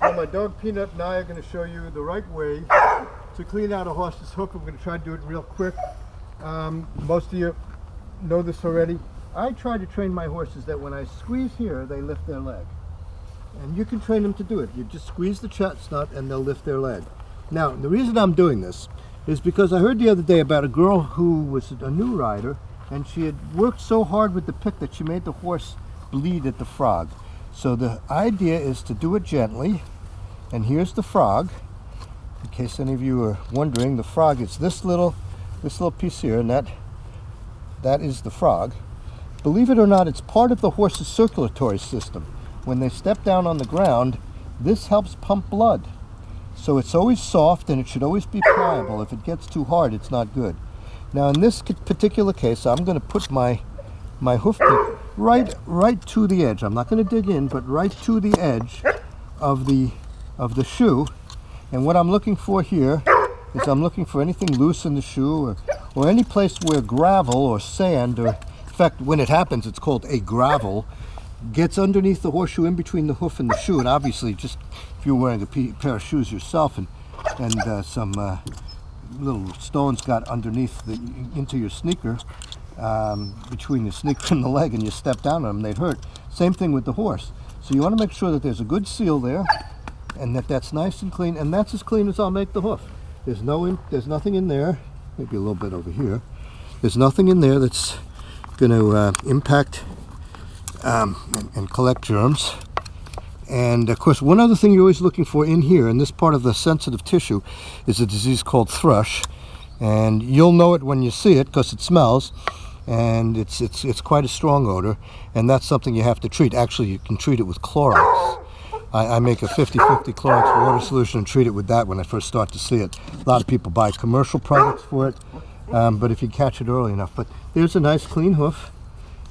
Well, my dog Peanut and I are going to show you the right way to clean out a horse's hoof. We're going to try to do it real quick. Most of you know this already. I try to train my horses that when I squeeze here, they lift their leg. And you can train them to do it. You just squeeze the chestnut and they'll lift their leg. Now, the reason I'm doing this is because I heard the other day about a girl who was a new rider, and she had worked so hard with the pick that she made the horse bleed at the frog. So the idea is to do it gently, and here's the frog. In case any of you are wondering, the frog is this little piece here, and that is the frog. Believe it or not, it's part of the horse's circulatory system. When they step down on the ground, this helps pump blood. So it's always soft and it should always be pliable. If it gets too hard, it's not good. Now in this particular case, I'm going to put my hoof pick right to the edge. I'm not going to dig in, but right to the edge of the shoe. And what I'm looking for here is I'm looking for anything loose in the shoe, or any place where gravel or sand, or in fact when it happens it's called a gravel, gets underneath the horseshoe in between the hoof and the shoe. And obviously, just if you're wearing a pair of shoes yourself and some little stones got underneath into your sneaker, between the sneaker and the leg, and you step down on them, they'd hurt. Same thing with the horse. So you want to make sure that there's a good seal there, and that's nice and clean, and that's as clean as I'll make the hoof. There's nothing in there, maybe a little bit over here. There's nothing in there that's going to impact and collect germs. And of course, one other thing you're always looking for in here, in this part of the sensitive tissue, is a disease called thrush. And you'll know it when you see it because it smells, and it's quite a strong odor, and that's something you have to treat. Actually, you can treat it with Clorox. I make a 50-50 Clorox water solution and treat it with that when I first start to see it. A lot of people buy commercial products for it, but if you catch it early enough. But there's a nice clean hoof,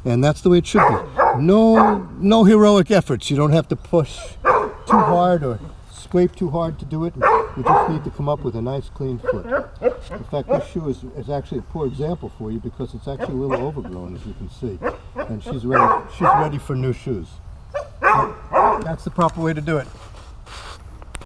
and that's the way it should be. No heroic efforts. You don't have to push too hard or scrape too hard to do it. You just need to come up with a nice clean foot. In fact, this shoe is actually a poor example for you because it's actually a little overgrown, as you can see. And she's ready for new shoes. So that's the proper way to do it.